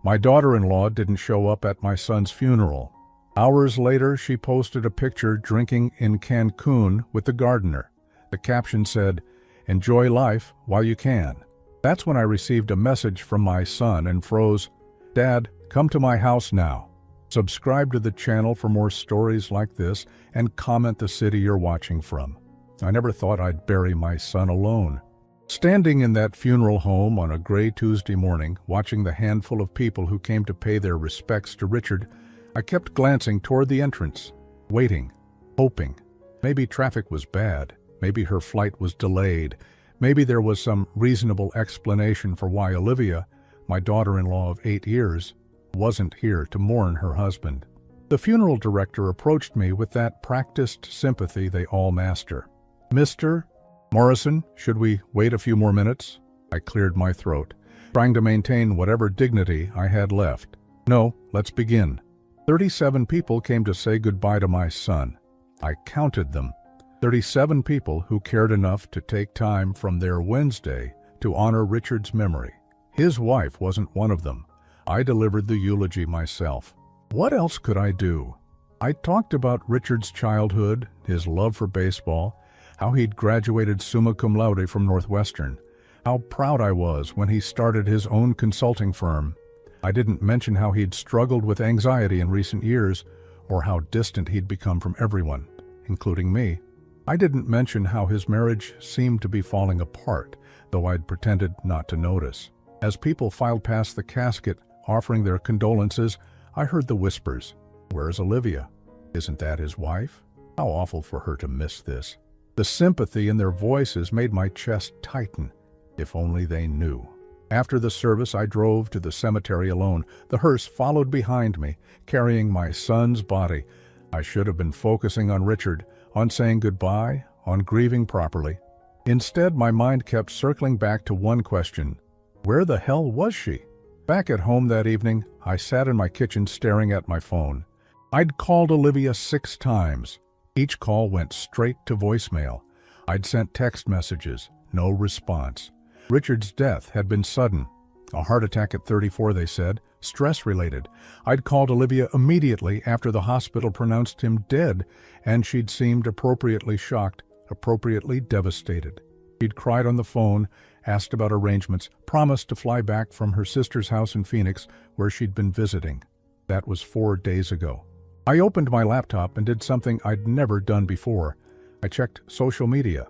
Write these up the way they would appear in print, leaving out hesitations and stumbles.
My daughter-in-law didn't show up at my son's funeral. Hours later, she posted a picture drinking in Cancún with the gardener. The caption said, "Enjoy life while you can." That's when I received a message from my son and froze. "Dad, come to my house now." Subscribe to the channel for more stories like this and comment the city you're watching from. I never thought I'd bury my son alone. Standing in that funeral home on a gray Tuesday morning, watching the handful of people who came to pay their respects to Richard, I kept glancing toward the entrance, waiting, hoping. Maybe traffic was bad. Maybe her flight was delayed. Maybe there was some reasonable explanation for why Olivia, my daughter-in-law of 8 years, wasn't here to mourn her husband. The funeral director approached me with that practiced sympathy they all master. "Mr. Morrison, should we wait a few more minutes?" I cleared my throat, trying to maintain whatever dignity I had left. "No, let's begin." 37 people came to say goodbye to my son. I counted them. 37 people who cared enough to take time from their Wednesday to honor Richard's memory. His wife wasn't one of them. I delivered the eulogy myself. What else could I do? I talked about Richard's childhood, his love for baseball, how he'd graduated summa cum laude from Northwestern, how proud I was when he started his own consulting firm. I didn't mention how he'd struggled with anxiety in recent years, or how distant he'd become from everyone, including me. I didn't mention how his marriage seemed to be falling apart, though I'd pretended not to notice. As people filed past the casket, offering their condolences, I heard the whispers. "Where's Olivia? Isn't that his wife? How awful for her to miss this." The sympathy in their voices made my chest tighten. If only they knew. After the service, I drove to the cemetery alone. The hearse followed behind me, carrying my son's body. I should have been focusing on Richard, on saying goodbye, on grieving properly. Instead, my mind kept circling back to one question. Where the hell was she? Back at home that evening, I sat in my kitchen staring at my phone. I'd called Olivia 6 times. Each call went straight to voicemail. I'd sent text messages, no response. Richard's death had been sudden. A heart attack at 34, they said, stress-related. I'd called Olivia immediately after the hospital pronounced him dead, and she'd seemed appropriately shocked, appropriately devastated. She'd cried on the phone, asked about arrangements, promised to fly back from her sister's house in Phoenix, where she'd been visiting. That was 4 days ago. I opened my laptop and did something I'd never done before. I checked social media.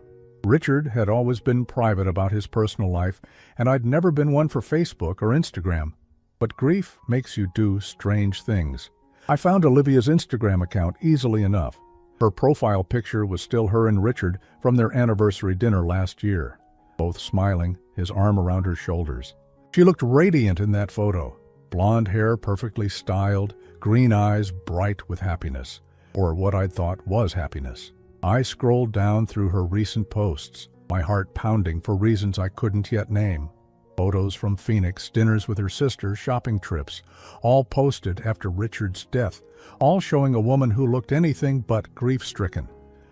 Richard had always been private about his personal life, and I'd never been one for Facebook or Instagram. But grief makes you do strange things. I found Olivia's Instagram account easily enough. Her profile picture was still her and Richard from their anniversary dinner last year, both smiling, his arm around her shoulders. She looked radiant in that photo. Blonde hair perfectly styled, green eyes bright with happiness, or what I'd thought was happiness. I scrolled down through her recent posts, my heart pounding for reasons I couldn't yet name. Photos from Phoenix, dinners with her sister, shopping trips, all posted after Richard's death, all showing a woman who looked anything but grief-stricken.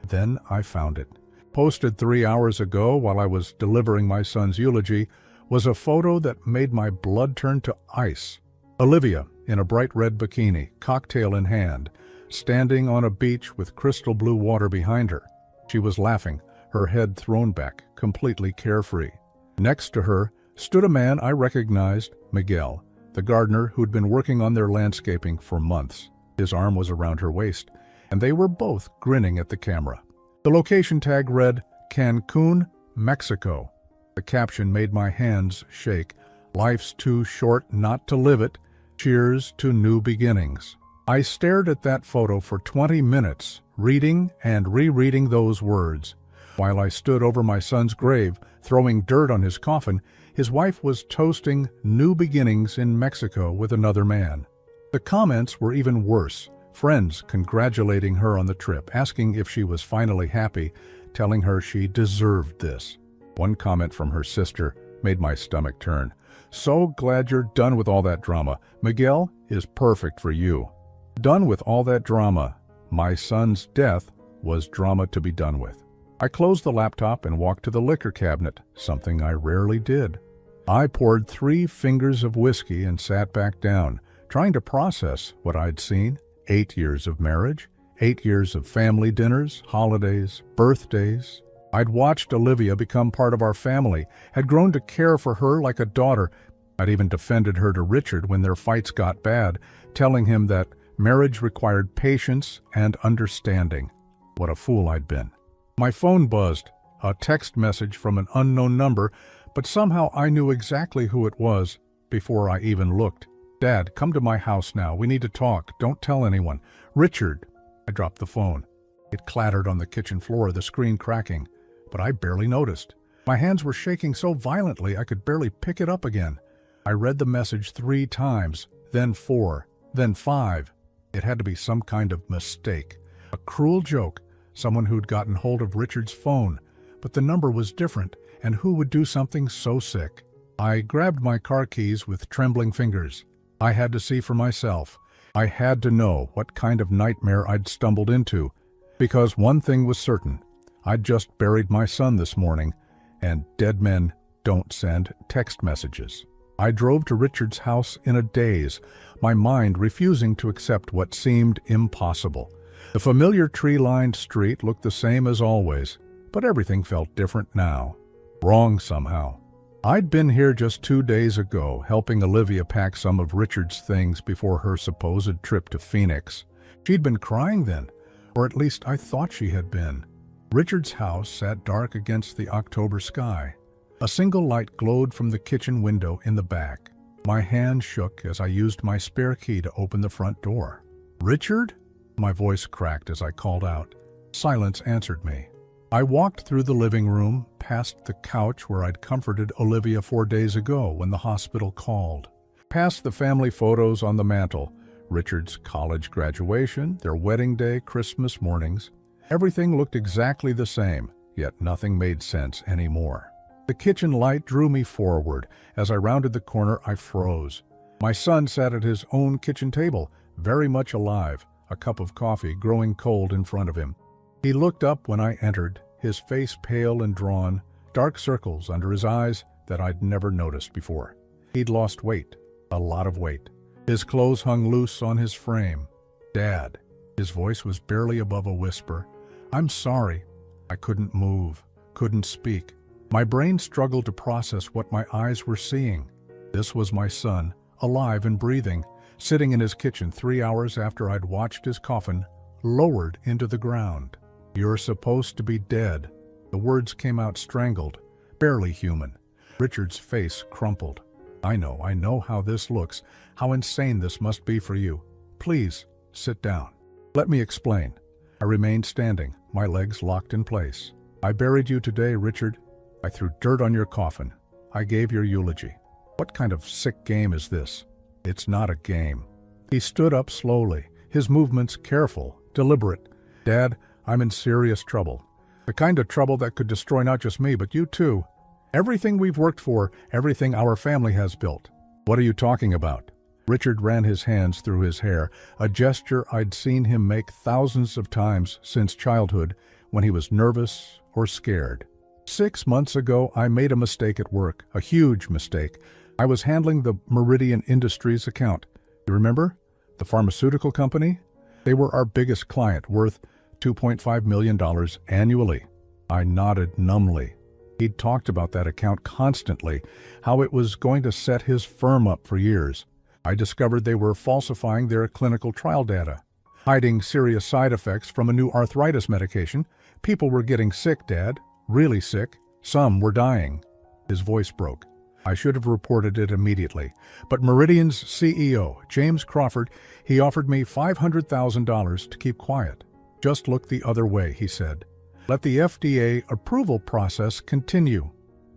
Then I found it. Posted 3 hours ago while I was delivering my son's eulogy was a photo that made my blood turn to ice. Olivia, in a bright red bikini, cocktail in hand, standing on a beach with crystal blue water behind her. She was laughing, her head thrown back, completely carefree. Next to her stood a man I recognized, Miguel, the gardener who'd been working on their landscaping for months. His arm was around her waist, and they were both grinning at the camera. The location tag read, Cancún, Mexico. The caption made my hands shake. Life's too short not to live it. Cheers to new beginnings. I stared at that photo for 20 minutes, reading and rereading those words. While I stood over my son's grave, throwing dirt on his coffin, his wife was toasting new beginnings in Mexico with another man. The comments were even worse. Friends congratulating her on the trip, asking if she was finally happy, telling her she deserved this. One comment from her sister made my stomach turn. "So glad you're done with all that drama. Miguel is perfect for you." Done with all that drama. My son's death was drama to be done with. I closed the laptop and walked to the liquor cabinet, something I rarely did. I poured 3 fingers of whiskey and sat back down, trying to process what I'd seen. 8 years of marriage, 8 years of family dinners, holidays, birthdays. I'd watched Olivia become part of our family, had grown to care for her like a daughter. I'd even defended her to Richard when their fights got bad, telling him that marriage required patience and understanding. What a fool I'd been. My phone buzzed, a text message from an unknown number, but somehow I knew exactly who it was before I even looked. "Dad, come to my house now. We need to talk. Don't tell anyone. Richard." I dropped the phone. It clattered on the kitchen floor, the screen cracking, but I barely noticed. My hands were shaking so violently I could barely pick it up again. I read the message 3 times, then 4, then 5. It had to be some kind of mistake. A cruel joke, someone who'd gotten hold of Richard's phone. But the number was different, and who would do something so sick? I grabbed my car keys with trembling fingers. I had to see for myself. I had to know what kind of nightmare I'd stumbled into. Because one thing was certain. I'd just buried my son this morning, and dead men don't send text messages. I drove to Richard's house in a daze, my mind refusing to accept what seemed impossible. The familiar tree-lined street looked the same as always, but everything felt different now. Wrong somehow. I'd been here just 2 days ago, helping Olivia pack some of Richard's things before her supposed trip to Phoenix. She'd been crying then, or at least I thought she had been. Richard's house sat dark against the October sky. A single light glowed from the kitchen window in the back. My hand shook as I used my spare key to open the front door. "Richard?" My voice cracked as I called out. Silence answered me. I walked through the living room, past the couch where I'd comforted Olivia 4 days ago when the hospital called. Past the family photos on the mantel, Richard's college graduation, their wedding day, Christmas mornings. Everything looked exactly the same, yet nothing made sense anymore. The kitchen light drew me forward. As I rounded the corner, I froze. My son sat at his own kitchen table, very much alive, a cup of coffee growing cold in front of him. He looked up when I entered, his face pale and drawn, dark circles under his eyes that I'd never noticed before. He'd lost weight, a lot of weight. His clothes hung loose on his frame. "Dad." His voice was barely above a whisper. "I'm sorry." I couldn't move, couldn't speak. My brain struggled to process what my eyes were seeing. This was my son, alive and breathing, sitting in his kitchen 3 hours after I'd watched his coffin lowered into the ground. "You're supposed to be dead." The words came out strangled, barely human. Richard's face crumpled. I know how this looks, how insane this must be for you. Please, sit down. Let me explain." I remained standing, my legs locked in place. "I buried you today, Richard. I threw dirt on your coffin. I gave your eulogy. What kind of sick game is this?" "It's not a game." He stood up slowly, his movements careful, deliberate. "Dad, I'm in serious trouble. The kind of trouble that could destroy not just me, but you too. Everything we've worked for, everything our family has built." "What are you talking about?" Richard ran his hands through his hair, a gesture I'd seen him make thousands of times since childhood when he was nervous or scared. 6 months ago, I made a mistake at work, a huge mistake. I was handling the Meridian Industries account. You remember? The pharmaceutical company? They were our biggest client, worth $2.5 million annually. I nodded numbly. He'd talked about that account constantly, how it was going to set his firm up for years. I discovered they were falsifying their clinical trial data, hiding serious side effects from a new arthritis medication. People were getting sick, Dad, really sick. Some were dying. His voice broke. I should have reported it immediately. But Meridian's CEO, James Crawford, he offered me $500,000 to keep quiet. "Just look the other way," he said. "Let the FDA approval process continue."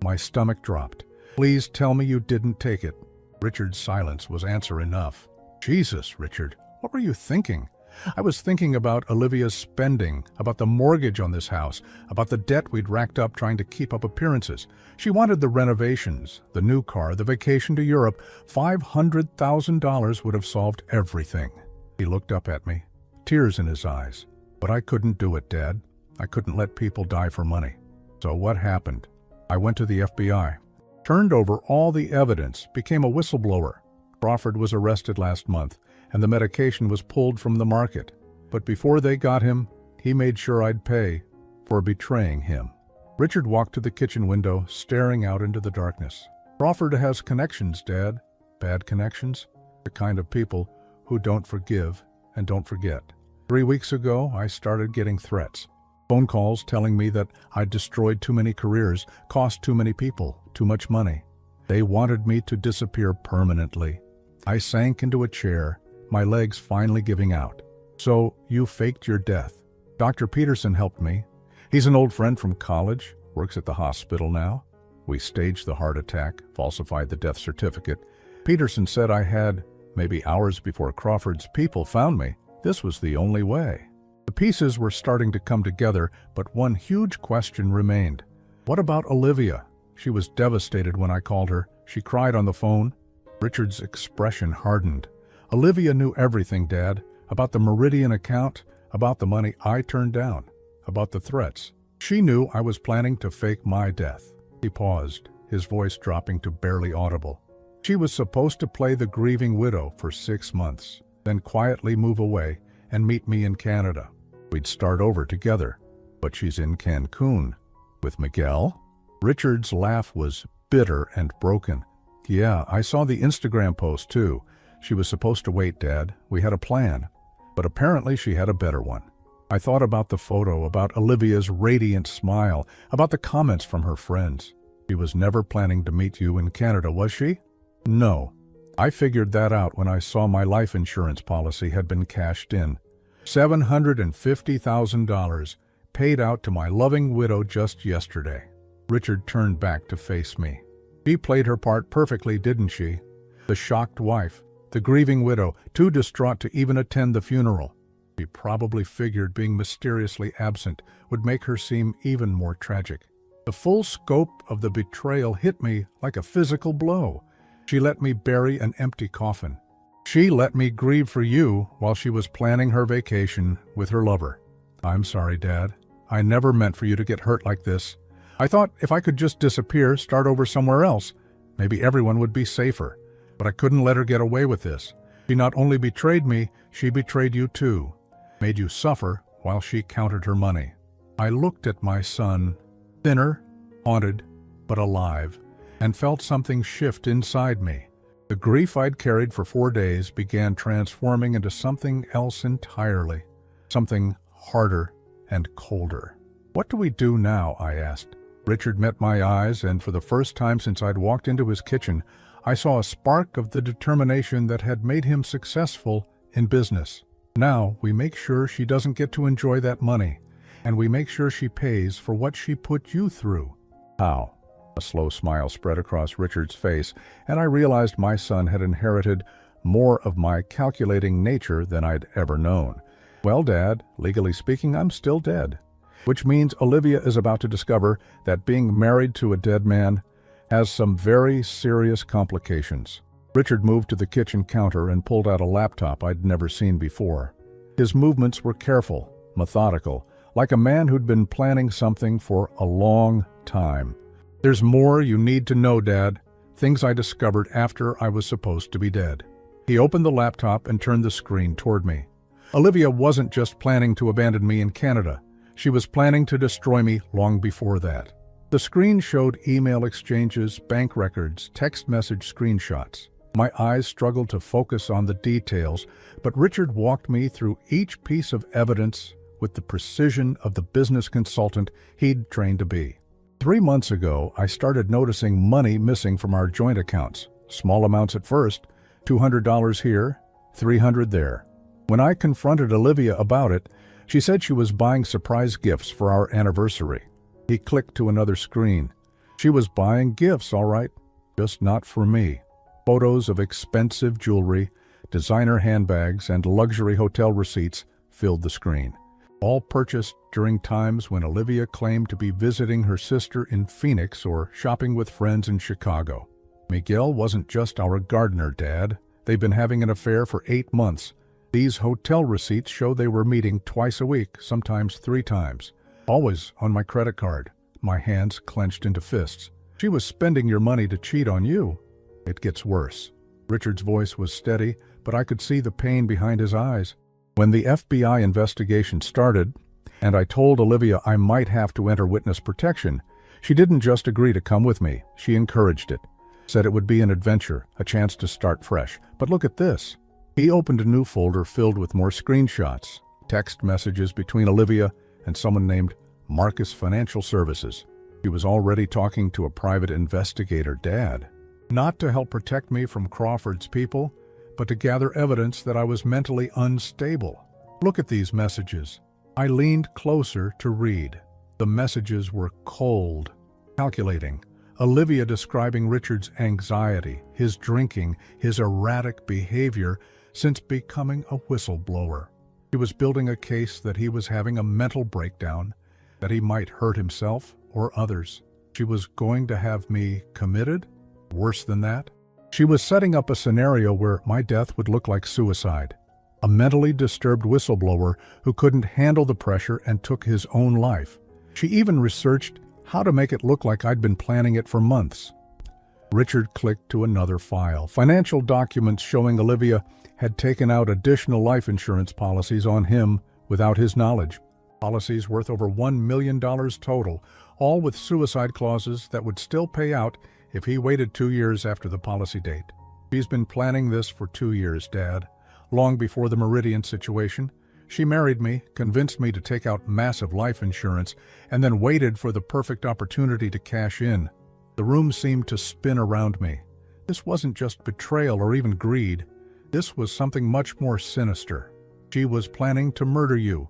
My stomach dropped. "Please tell me you didn't take it." Richard's silence was answer enough. "Jesus, Richard, what were you thinking?" "I was thinking about Olivia's spending, about the mortgage on this house, about the debt we'd racked up trying to keep up appearances. She wanted the renovations, the new car, the vacation to Europe. $500,000 would have solved everything." He looked up at me, tears in his eyes. "But I couldn't do it, Dad. I couldn't let people die for money." "So what happened?" "I went to the FBI. turned over all the evidence, became a whistleblower. Crawford was arrested last month, and the medication was pulled from the market. But before they got him, he made sure I'd pay for betraying him. Richard walked to the kitchen window, staring out into the darkness. Crawford has connections, Dad. Bad connections. The kind of people who don't forgive and don't forget. 3 weeks ago, I started getting threats. Phone calls telling me that I'd destroyed too many careers, cost too many people, too much money. They wanted me to disappear permanently. I sank into a chair, my legs finally giving out. So, you faked your death. Dr. Peterson helped me. He's an old friend from college, works at the hospital now. We staged the heart attack, falsified the death certificate. Peterson said I had, maybe hours before Crawford's people found me, this was the only way. The pieces were starting to come together, but one huge question remained. What about Olivia? She was devastated when I called her. She cried on the phone. Richard's expression hardened. Olivia knew everything, Dad, about the Meridian account, about the money I turned down, about the threats. She knew I was planning to fake my death. He paused, his voice dropping to barely audible. She was supposed to play the grieving widow for 6 months, then quietly move away and meet me in Canada. We'd start over together. But she's in Cancun. With Miguel? Richard's laugh was bitter and broken. Yeah, I saw the Instagram post too. She was supposed to wait, Dad. We had a plan. But apparently she had a better one. I thought about the photo, about Olivia's radiant smile, about the comments from her friends. She was never planning to meet you in Canada, was she? No. I figured that out when I saw my life insurance policy had been cashed in. $750,000 paid out to my loving widow just yesterday. Richard turned back to face me. She played her part perfectly, didn't she? The shocked wife, the grieving widow, too distraught to even attend the funeral. She probably figured being mysteriously absent would make her seem even more tragic. The full scope of the betrayal hit me like a physical blow. She let me bury an empty coffin. She let me grieve for you while she was planning her vacation with her lover. I'm sorry, Dad. I never meant for you to get hurt like this. I thought if I could just disappear, start over somewhere else, maybe everyone would be safer. But I couldn't let her get away with this. She not only betrayed me, she betrayed you too. Made you suffer while she counted her money. I looked at my son, thinner, haunted, but alive, and felt something shift inside me. The grief I'd carried for 4 days began transforming into something else entirely, something harder and colder. What do we do now? I asked. Richard met my eyes, and for the first time since I'd walked into his kitchen, I saw a spark of the determination that had made him successful in business. Now we make sure she doesn't get to enjoy that money, and we make sure she pays for what she put you through. How? A slow smile spread across Richard's face, and I realized my son had inherited more of my calculating nature than I'd ever known. Well, Dad, legally speaking, I'm still dead. Which means Olivia is about to discover that being married to a dead man has some very serious complications. Richard moved to the kitchen counter and pulled out a laptop I'd never seen before. His movements were careful, methodical, like a man who'd been planning something for a long time. There's more you need to know, Dad. Things I discovered after I was supposed to be dead. He opened the laptop and turned the screen toward me. Olivia wasn't just planning to abandon me in Canada. She was planning to destroy me long before that. The screen showed email exchanges, bank records, text message screenshots. My eyes struggled to focus on the details, but Richard walked me through each piece of evidence with the precision of the business consultant he'd trained to be. 3 months ago, I started noticing money missing from our joint accounts. Small amounts at first, $200 here, $300 there. When I confronted Olivia about it, she said she was buying surprise gifts for our anniversary. He clicked to another screen. She was buying gifts, all right, just not for me. Photos of expensive jewelry, designer handbags, and luxury hotel receipts filled the screen. All purchased during times when Olivia claimed to be visiting her sister in Phoenix or shopping with friends in Chicago. Miguel wasn't just our gardener, Dad. They've been having an affair for 8 months. These hotel receipts show they were meeting twice a week, sometimes 3 times. Always on my credit card, my hands clenched into fists. She was spending your money to cheat on you. It gets worse. Richard's voice was steady, but I could see the pain behind his eyes. When the FBI investigation started, and I told Olivia I might have to enter witness protection, she didn't just agree to come with me, she encouraged it. Said it would be an adventure, a chance to start fresh. But look at this. He opened a new folder filled with more screenshots, text messages between Olivia and someone named Marcus Financial Services. He was already talking to a private investigator, Dad. Not to help protect me from Crawford's people, but to gather evidence that I was mentally unstable. Look at these messages. I leaned closer to read. The messages were cold, calculating. Olivia describing Richard's anxiety, his drinking, his erratic behavior since becoming a whistleblower. He was building a case that he was having a mental breakdown, that he might hurt himself or others. She was going to have me committed? Worse than that? She was setting up a scenario where my death would look like suicide. A mentally disturbed whistleblower who couldn't handle the pressure and took his own life. She even researched how to make it look like I'd been planning it for months. Richard clicked to another file. Financial documents showing Olivia had taken out additional life insurance policies on him without his knowledge. Policies worth over $1 million total, all with suicide clauses that would still pay out if he waited 2 years after the policy date. She's been planning this for 2 years, Dad. Long before the Meridian situation, she married me, convinced me to take out massive life insurance, and then waited for the perfect opportunity to cash in. The room seemed to spin around me. This wasn't just betrayal or even greed. This was something much more sinister. She was planning to murder you,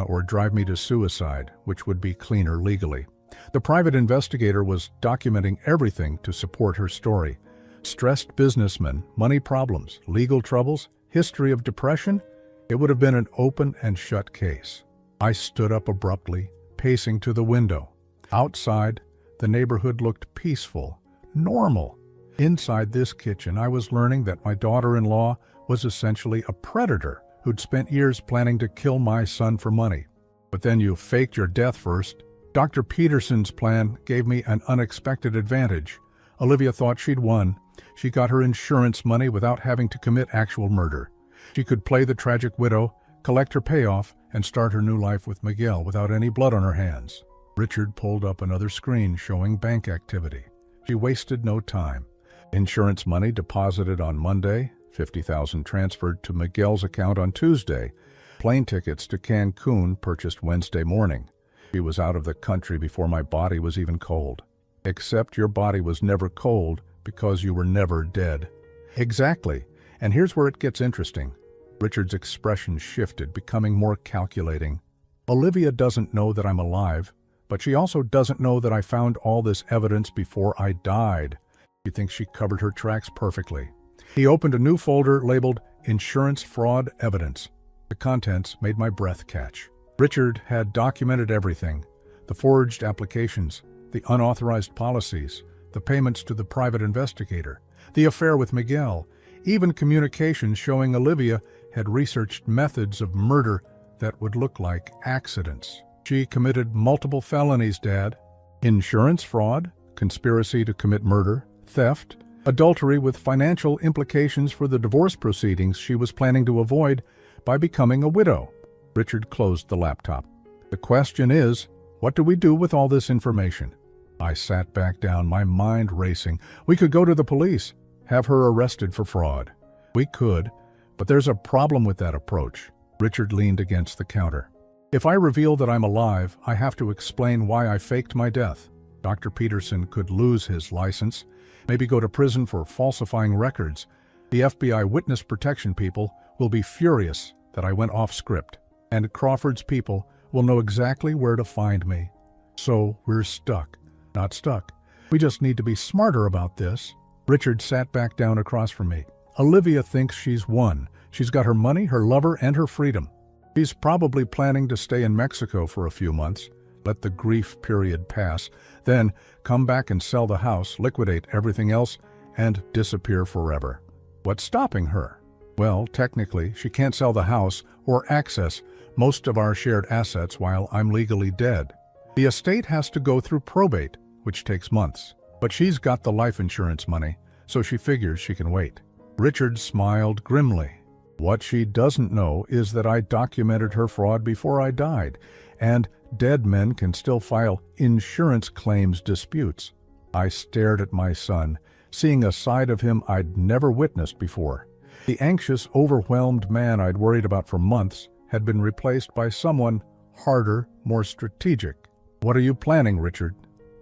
or drive me to suicide, which would be cleaner legally. The private investigator was documenting everything to support her story. Stressed businessman, money problems, legal troubles, history of depression. It would have been an open and shut case. I stood up abruptly, pacing to the window. Outside, the neighborhood looked peaceful, normal. Inside this kitchen, I was learning that my daughter-in-law was essentially a predator who'd spent years planning to kill my son for money. But then you faked your death first. Dr. Peterson's plan gave me an unexpected advantage. Olivia thought she'd won. She got her insurance money without having to commit actual murder. She could play the tragic widow, collect her payoff, and start her new life with Miguel without any blood on her hands. Richard pulled up another screen showing bank activity. She wasted no time. Insurance money deposited on Monday, $50,000 transferred to Miguel's account on Tuesday. Plane tickets to Cancún purchased Wednesday morning. She was out of the country before my body was even cold. Except your body was never cold because you were never dead. Exactly. And here's where it gets interesting. Richard's expression shifted, becoming more calculating. Olivia doesn't know that I'm alive, but she also doesn't know that I found all this evidence before I died. She thinks she covered her tracks perfectly. He opened a new folder labeled Insurance Fraud Evidence. The contents made my breath catch. Richard had documented everything. The forged applications, the unauthorized policies, the payments to the private investigator, the affair with Miguel, even communications showing Olivia had researched methods of murder that would look like accidents. She committed multiple felonies, Dad. Insurance fraud, conspiracy to commit murder, theft, adultery with financial implications for the divorce proceedings she was planning to avoid by becoming a widow. Richard closed the laptop. The question is, what do we do with all this information? I sat back down, my mind racing. We could go to the police, have her arrested for fraud. We could, but there's a problem with that approach. Richard leaned against the counter. If I reveal that I'm alive, I have to explain why I faked my death. Dr. Peterson could lose his license, maybe go to prison for falsifying records. The FBI witness protection people will be furious that I went off script, and Crawford's people will know exactly where to find me. So we're stuck. Not stuck. We just need to be smarter about this. Richard sat back down across from me. Olivia thinks she's won. She's got her money, her lover, and her freedom. She's probably planning to stay in Mexico for a few months, let the grief period pass, then come back and sell the house, liquidate everything else, and disappear forever. What's stopping her? Well, technically, she can't sell the house or access most of our shared assets while I'm legally dead. The estate has to go through probate, which takes months. But she's got the life insurance money, so she figures she can wait. Richard smiled grimly. What she doesn't know is that I documented her fraud before I died, and dead men can still file insurance claims disputes. I stared at my son, seeing a side of him I'd never witnessed before. The anxious, overwhelmed man I'd worried about for months had been replaced by someone harder, more strategic. What are you planning, Richard?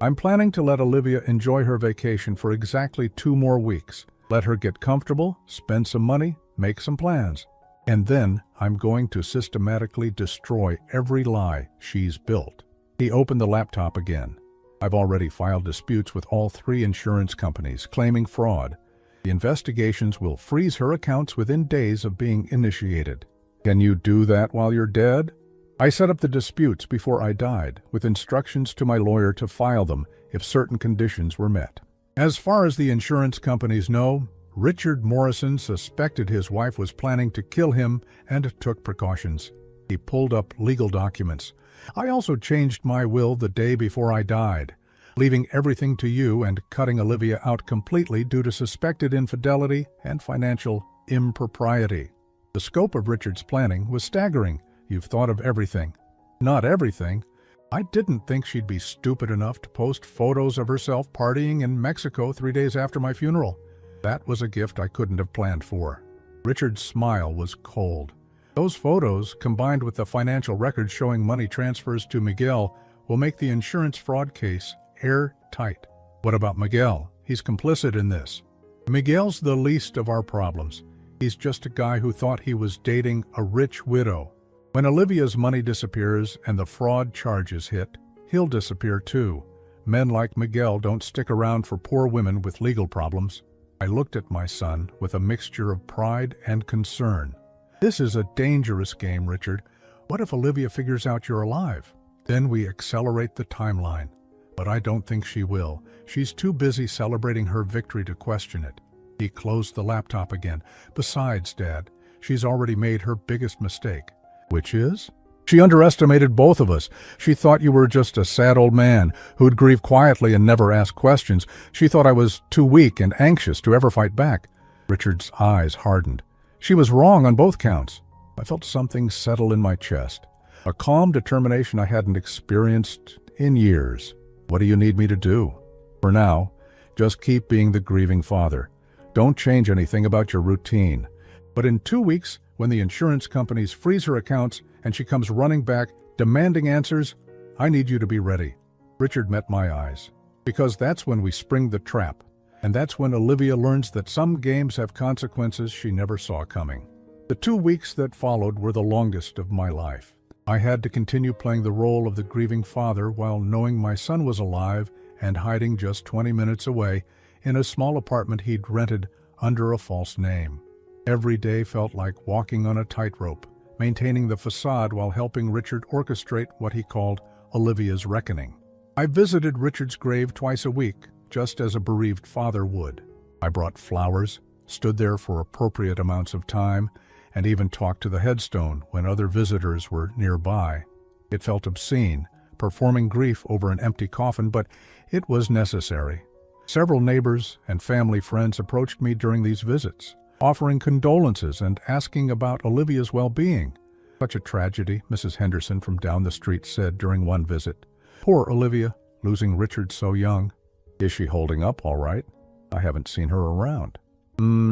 I'm planning to let Olivia enjoy her vacation for exactly 2 more weeks. Let her get comfortable, spend some money, make some plans. And then I'm going to systematically destroy every lie she's built. He opened the laptop again. I've already filed disputes with all 3 insurance companies claiming fraud. The investigations will freeze her accounts within days of being initiated. Can you do that while you're dead? I set up the disputes before I died, with instructions to my lawyer to file them if certain conditions were met. As far as the insurance companies know, Richard Morrison suspected his wife was planning to kill him and took precautions. He pulled up legal documents. I also changed my will the day before I died, leaving everything to you and cutting Olivia out completely due to suspected infidelity and financial impropriety. The scope of Richard's planning was staggering. You've thought of everything. Not everything. I didn't think she'd be stupid enough to post photos of herself partying in Mexico 3 days after my funeral. That was a gift I couldn't have planned for. Richard's smile was cold. Those photos, combined with the financial records showing money transfers to Miguel, will make the insurance fraud case airtight. What about Miguel? He's complicit in this. Miguel's the least of our problems. He's just a guy who thought he was dating a rich widow. When Olivia's money disappears and the fraud charges hit, he'll disappear too. Men like Miguel don't stick around for poor women with legal problems. I looked at my son with a mixture of pride and concern. This is a dangerous game, Richard. What if Olivia figures out you're alive? Then we accelerate the timeline. But I don't think she will. She's too busy celebrating her victory to question it. He closed the laptop again. Besides, Dad, she's already made her biggest mistake. Which is? She underestimated both of us. She thought you were just a sad old man who'd grieve quietly and never ask questions. She thought I was too weak and anxious to ever fight back. Richard's eyes hardened. She was wrong on both counts. I felt something settle in my chest. A calm determination I hadn't experienced in years. What do you need me to do? For now, just keep being the grieving father. Don't change anything about your routine. But in 2 weeks, when the insurance companies freeze her accounts and she comes running back, demanding answers, I need you to be ready. Richard met my eyes. Because that's when we spring the trap. And that's when Olivia learns that some games have consequences she never saw coming. The 2 weeks that followed were the longest of my life. I had to continue playing the role of the grieving father while knowing my son was alive and hiding just 20 minutes away in a small apartment he'd rented under a false name. Every day felt like walking on a tightrope, maintaining the facade while helping Richard orchestrate what he called Olivia's reckoning. I visited Richard's grave twice a week, just as a bereaved father would. I brought flowers, stood there for appropriate amounts of time, and even talked to the headstone when other visitors were nearby. It felt obscene, performing grief over an empty coffin, but it was necessary. Several neighbors and family friends approached me during these visits, offering condolences and asking about Olivia's well-being. Such a tragedy, Mrs. Henderson from down the street said during one visit. Poor Olivia, losing Richard so young. Is she holding up all right? I haven't seen her around.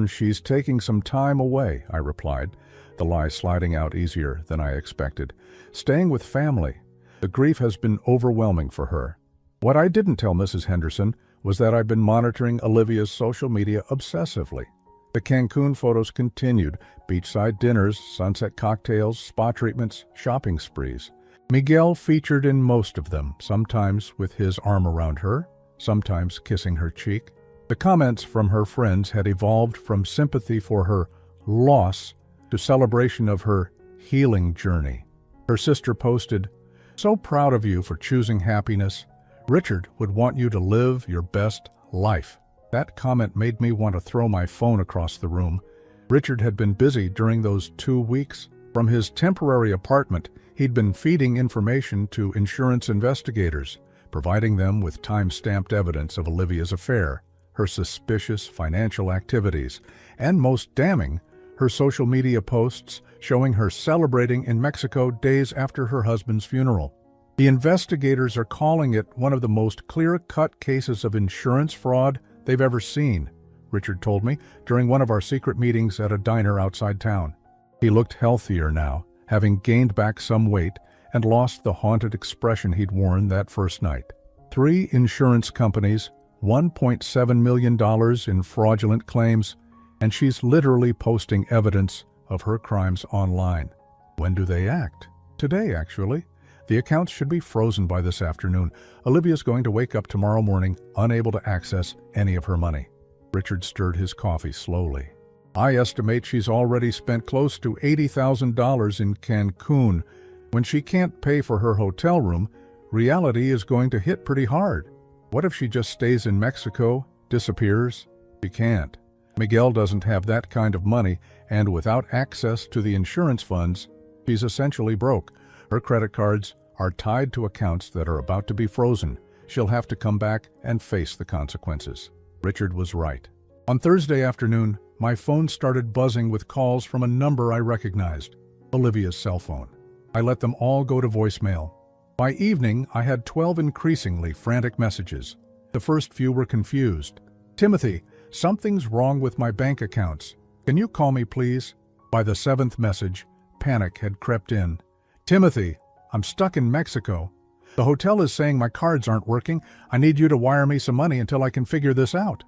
She's taking some time away, I replied, the lie sliding out easier than I expected. Staying with family. The grief has been overwhelming for her. What I didn't tell Mrs. Henderson was that I've been monitoring Olivia's social media obsessively. The Cancún photos continued, beachside dinners, sunset cocktails, spa treatments, shopping sprees. Miguel featured in most of them, sometimes with his arm around her, sometimes kissing her cheek. The comments from her friends had evolved from sympathy for her loss to celebration of her healing journey. Her sister posted, "So proud of you for choosing happiness. Richard would want you to live your best life." That comment made me want to throw my phone across the room. Richard had been busy during those 2 weeks. From his temporary apartment, he'd been feeding information to insurance investigators, providing them with time-stamped evidence of Olivia's affair, her suspicious financial activities, and most damning, her social media posts showing her celebrating in Mexico days after her husband's funeral. The investigators are calling it one of the most clear-cut cases of insurance fraud they've ever seen, Richard told me during one of our secret meetings at a diner outside town. He looked healthier now, having gained back some weight and lost the haunted expression he'd worn that first night. 3 insurance companies, $1.7 million in fraudulent claims, and she's literally posting evidence of her crimes online. When do they act? Today, actually. The accounts should be frozen by this afternoon. Olivia's going to wake up tomorrow morning unable to access any of her money. Richard stirred his coffee slowly. I estimate she's already spent close to $80,000 in Cancun. When she can't pay for her hotel room, reality is going to hit pretty hard. What if she just stays in Mexico, disappears? She can't. Miguel doesn't have that kind of money, and without access to the insurance funds, she's essentially broke. Her credit cards are tied to accounts that are about to be frozen. She'll have to come back and face the consequences. Richard was right. On Thursday afternoon, my phone started buzzing with calls from a number I recognized, Olivia's cell phone. I let them all go to voicemail. By evening, I had 12 increasingly frantic messages. The first few were confused. Timothy, something's wrong with my bank accounts. Can you call me, please? By the 7th message, panic had crept in. Timothy, I'm stuck in Mexico. The hotel is saying my cards aren't working. I need you to wire me some money until I can figure this out.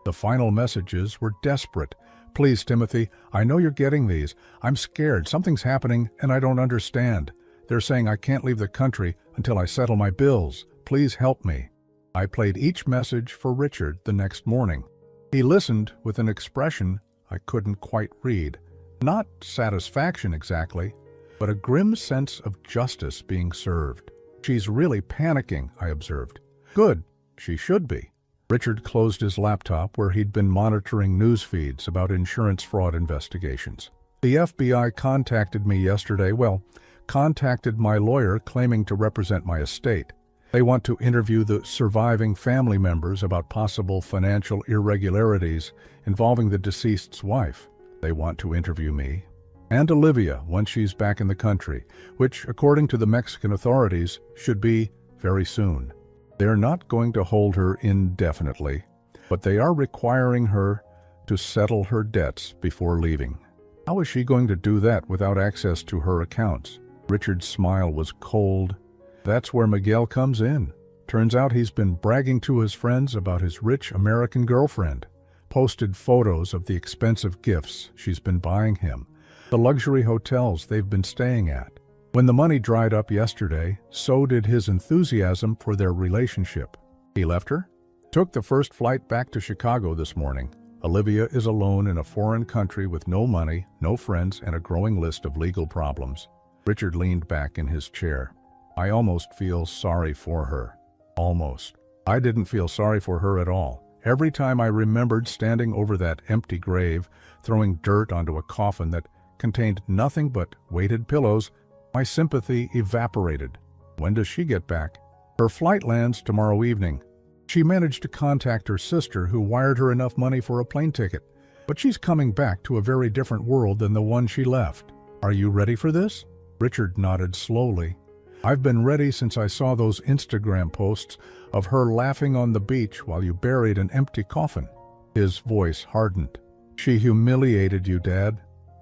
The final messages were desperate. Please, Timothy, I know you're getting these. I'm scared. Something's happening and I don't understand. They're saying I can't leave the country until I settle my bills. Please help me. I played each message for Richard the next morning. He listened with an expression I couldn't quite read. Not satisfaction exactly, but a grim sense of justice being served. She's really panicking, I observed. Good, she should be. Richard closed his laptop where he'd been monitoring news feeds about insurance fraud investigations. The FBI contacted me yesterday, contacted my lawyer claiming to represent my estate. They want to interview the surviving family members about possible financial irregularities involving the deceased's wife. They want to interview me and Olivia once she's back in the country, which, according to the Mexican authorities, should be very soon. They're not going to hold her indefinitely, but they are requiring her to settle her debts before leaving. How is she going to do that without access to her accounts? Richard's smile was cold. That's where Miguel comes in. Turns out he's been bragging to his friends about his rich American girlfriend. Posted photos of the expensive gifts she's been buying him, the luxury hotels they've been staying at. When the money dried up yesterday, so did his enthusiasm for their relationship. He left her? Took the first flight back to Chicago this morning. Olivia is alone in a foreign country with no money, no friends, and a growing list of legal problems. Richard leaned back in his chair. I almost feel sorry for her. Almost. I didn't feel sorry for her at all. Every time I remembered standing over that empty grave, throwing dirt onto a coffin that contained nothing but weighted pillows, my sympathy evaporated. When does she get back? Her flight lands tomorrow evening. She managed to contact her sister, who wired her enough money for a plane ticket. But she's coming back to a very different world than the one she left. Are you ready for this? Richard nodded slowly. I've been ready since I saw those Instagram posts of her laughing on the beach while you buried an empty coffin. His voice hardened. She humiliated you, Dad.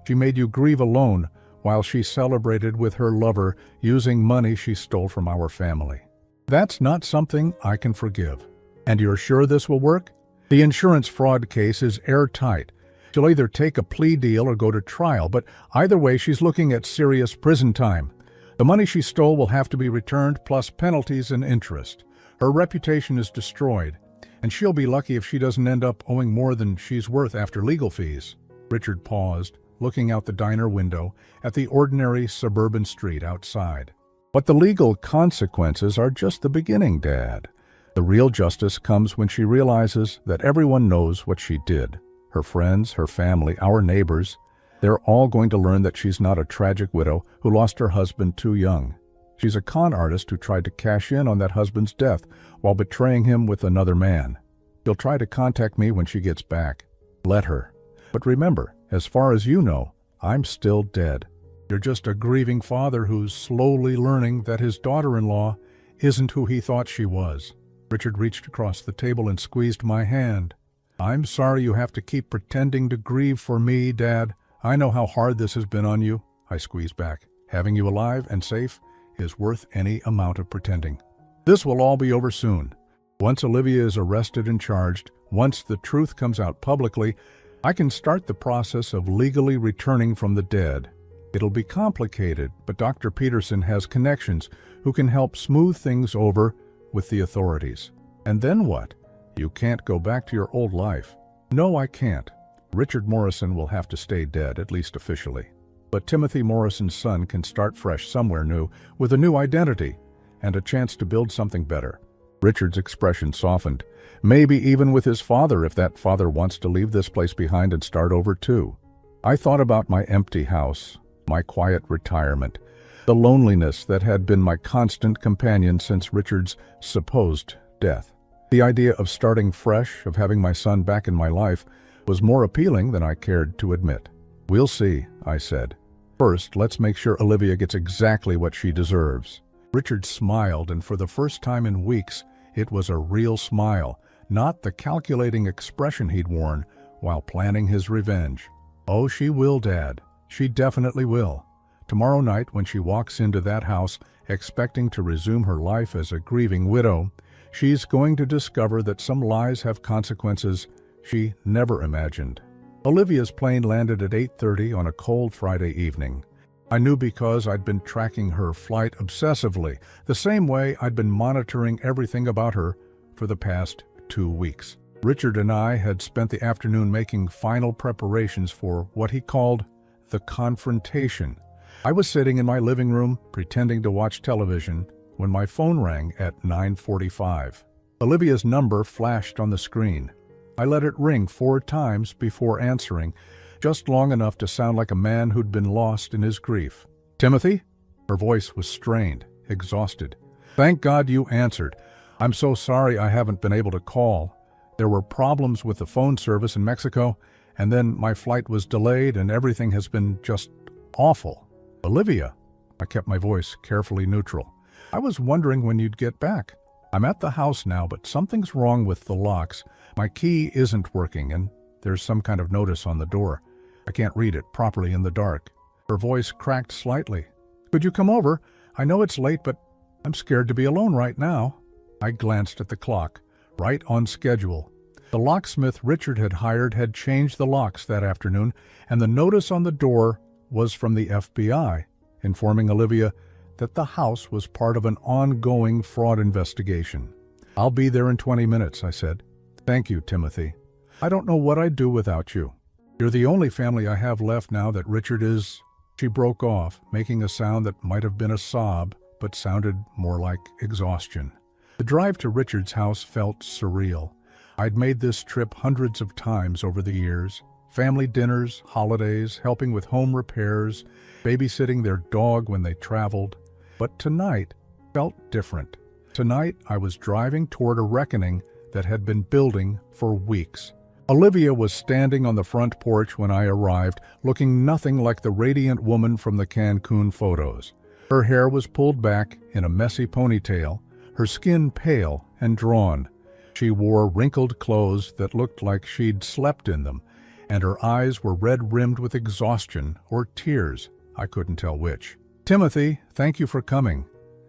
She made you grieve alone while she celebrated with her lover using money she stole from our family. That's not something I can forgive. And you're sure this will work? The insurance fraud case is airtight. She'll either take a plea deal or go to trial, but either way she's looking at serious prison time. The money she stole will have to be returned, plus penalties and interest. Her reputation is destroyed, and she'll be lucky if she doesn't end up owing more than she's worth after legal fees. Richard paused, looking out the diner window at the ordinary suburban street outside. But the legal consequences are just the beginning, Dad. The real justice comes when she realizes that everyone knows what she did. Her friends, her family, our neighbors, they're all going to learn that she's not a tragic widow who lost her husband too young. She's a con artist who tried to cash in on that husband's death while betraying him with another man. She'll try to contact me when she gets back. Let her. But remember, as far as you know, I'm still dead. You're just a grieving father who's slowly learning that his daughter-in-law isn't who he thought she was. Richard reached across the table and squeezed my hand. I'm sorry you have to keep pretending to grieve for me, Dad. I know how hard this has been on you. I squeezed back. Having you alive and safe is worth any amount of pretending. This will all be over soon. Once Olivia is arrested and charged, once the truth comes out publicly, I can start the process of legally returning from the dead. It'll be complicated, but Dr. Peterson has connections who can help smooth things over with the authorities. And then what? You can't go back to your old life. No, I can't. Richard Morrison will have to stay dead, at least officially. But Timothy Morrison's son can start fresh somewhere new, with a new identity, and a chance to build something better. Richard's expression softened, maybe even with his father if that father wants to leave this place behind and start over too. I thought about my empty house, my quiet retirement, the loneliness that had been my constant companion since Richard's supposed death. The idea of starting fresh, of having my son back in my life, was more appealing than I cared to admit. We'll see, I said. First, let's make sure Olivia gets exactly what she deserves. Richard smiled, and for the first time in weeks, it was a real smile, not the calculating expression he'd worn while planning his revenge. Oh, she will, Dad. She definitely will. Tomorrow night, when she walks into that house, expecting to resume her life as a grieving widow, she's going to discover that some lies have consequences she never imagined. Olivia's plane landed at 8:30 on a cold Friday evening. I knew because I'd been tracking her flight obsessively, the same way I'd been monitoring everything about her for the past 2 weeks. Richard and I had spent the afternoon making final preparations for what he called the confrontation. I was sitting in my living room, pretending to watch television, when my phone rang at 9:45. Olivia's number flashed on the screen. I let it ring 4 times before answering, just long enough to sound like a man who'd been lost in his grief. Timothy? Her voice was strained, exhausted. Thank God you answered. I'm so sorry I haven't been able to call. There were problems with the phone service in Mexico, and then my flight was delayed and everything has been just awful. Olivia? I kept my voice carefully neutral. I was wondering when you'd get back. I'm at the house now, but something's wrong with the locks. My key isn't working, and there's some kind of notice on the door. I can't read it properly in the dark. Her voice cracked slightly. Could you come over? I know it's late, but I'm scared to be alone right now. I glanced at the clock. Right on schedule. The locksmith Richard had hired had changed the locks that afternoon, and the notice on the door was from the FBI, informing Olivia that the house was part of an ongoing fraud investigation. I'll be there in 20 minutes, I said. Thank you, Timothy. I don't know what I'd do without you. You're the only family I have left now that Richard is... She broke off, making a sound that might have been a sob, but sounded more like exhaustion. The drive to Richard's house felt surreal. I'd made this trip hundreds of times over the years. Family dinners, holidays, helping with home repairs, babysitting their dog when they traveled. But tonight felt different. Tonight I was driving toward a reckoning that had been building for weeks. Olivia was standing on the front porch when I arrived, looking nothing like the radiant woman from the Cancún photos. Her hair was pulled back in a messy ponytail, her skin pale and drawn. She wore wrinkled clothes that looked like she'd slept in them, and her eyes were red-rimmed with exhaustion or tears. I couldn't tell which. Timothy, thank you for coming.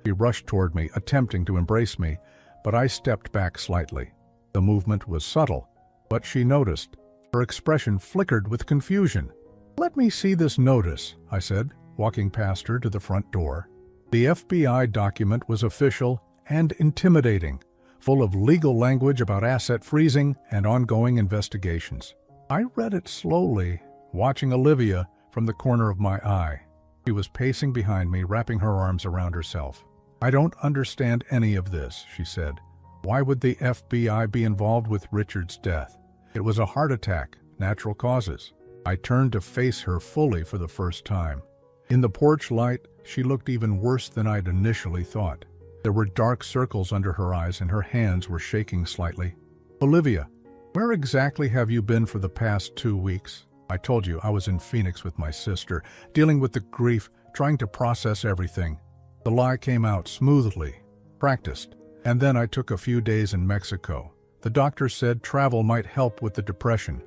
She rushed toward me, attempting to embrace me, but I stepped back slightly. The movement was subtle, but she noticed. Her expression flickered with confusion. Let me see this notice, I said, walking past her to the front door. The FBI document was official and intimidating, full of legal language about asset freezing and ongoing investigations. I read it slowly, watching Olivia from the corner of my eye. She was pacing behind me, wrapping her arms around herself. I don't understand any of this, she said. Why would the FBI be involved with Richard's death? It was a heart attack, natural causes. I turned to face her fully for the first time. In the porch light, she looked even worse than I'd initially thought. There were dark circles under her eyes and her hands were shaking slightly. "Olivia, where exactly have you been for the past 2 weeks? I told you I was in Phoenix with my sister, dealing with the grief, trying to process everything." The lie came out smoothly, practiced, and then I took a few days in Mexico. The doctor said travel might help with the depression.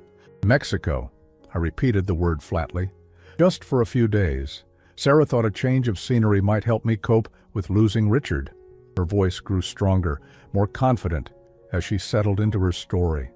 Mexico. I repeated the word flatly. Just for a few days. Sarah thought a change of scenery might help me cope with losing Richard. Her voice grew stronger, more confident, as she settled into her story.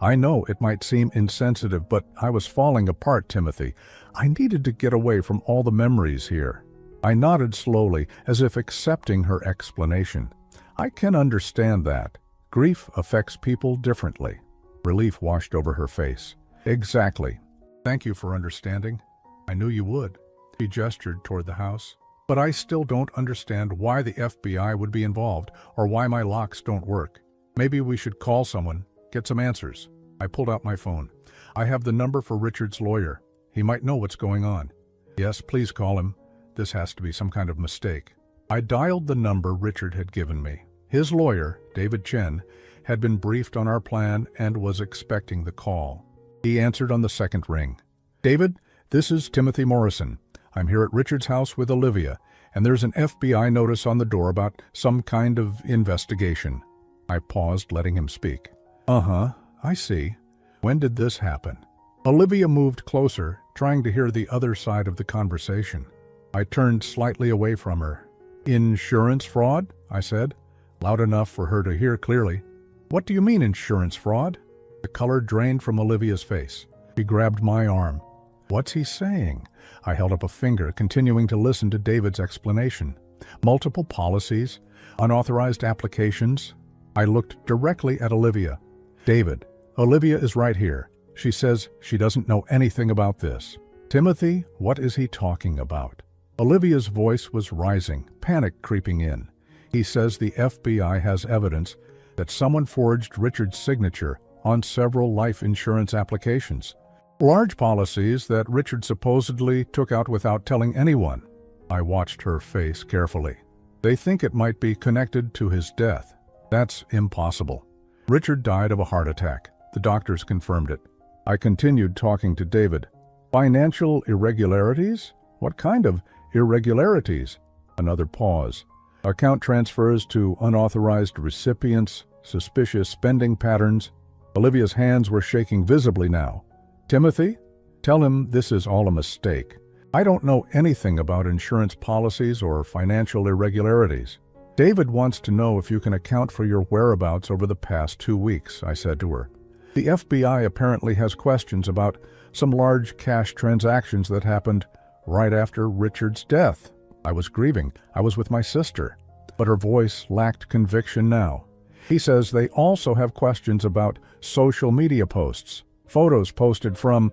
"I know it might seem insensitive, but I was falling apart, Timothy. I needed to get away from all the memories here." I nodded slowly, as if accepting her explanation. "I can understand that. Grief affects people differently." Relief washed over her face. "Exactly. Thank you for understanding. I knew you would." She gestured toward the house. "But I still don't understand why the FBI would be involved, or why my locks don't work. Maybe we should call someone, get some answers." I pulled out my phone. "I have the number for Richard's lawyer. He might know what's going on." "Yes, please call him. This has to be some kind of mistake." I dialed the number Richard had given me. His lawyer, David Chen, had been briefed on our plan and was expecting the call. He answered on the second ring. "David, this is Timothy Morrison. I'm here at Richard's house with Olivia, and there's an FBI notice on the door about some kind of investigation." I paused, letting him speak. "Uh-huh, I see. When did this happen?" Olivia moved closer, trying to hear the other side of the conversation. I turned slightly away from her. "Insurance fraud?" I said, loud enough for her to hear clearly. "What do you mean, insurance fraud?" The color drained from Olivia's face. She grabbed my arm. "What's he saying?" I held up a finger, continuing to listen to David's explanation. "Multiple policies, unauthorized applications." I looked directly at Olivia. "David, Olivia is right here. She says she doesn't know anything about this." "Timothy, what is he talking about?" Olivia's voice was rising, panic creeping in. "He says the FBI has evidence that someone forged Richard's signature on several life insurance applications. Large policies that Richard supposedly took out without telling anyone." I watched her face carefully. "They think it might be connected to his death." "That's impossible. Richard died of a heart attack. The doctors confirmed it." I continued talking to David. "Financial irregularities? What kind of irregularities?" Another pause. "Account transfers to unauthorized recipients, suspicious spending patterns." Olivia's hands were shaking visibly now. "Timothy, tell him this is all a mistake. I don't know anything about insurance policies or financial irregularities." "David wants to know if you can account for your whereabouts over the past 2 weeks," I said to her. "The FBI apparently has questions about some large cash transactions that happened right after Richard's death." I was grieving. I was with my sister. But her voice lacked conviction now. "He says they also have questions about social media posts. Photos posted from,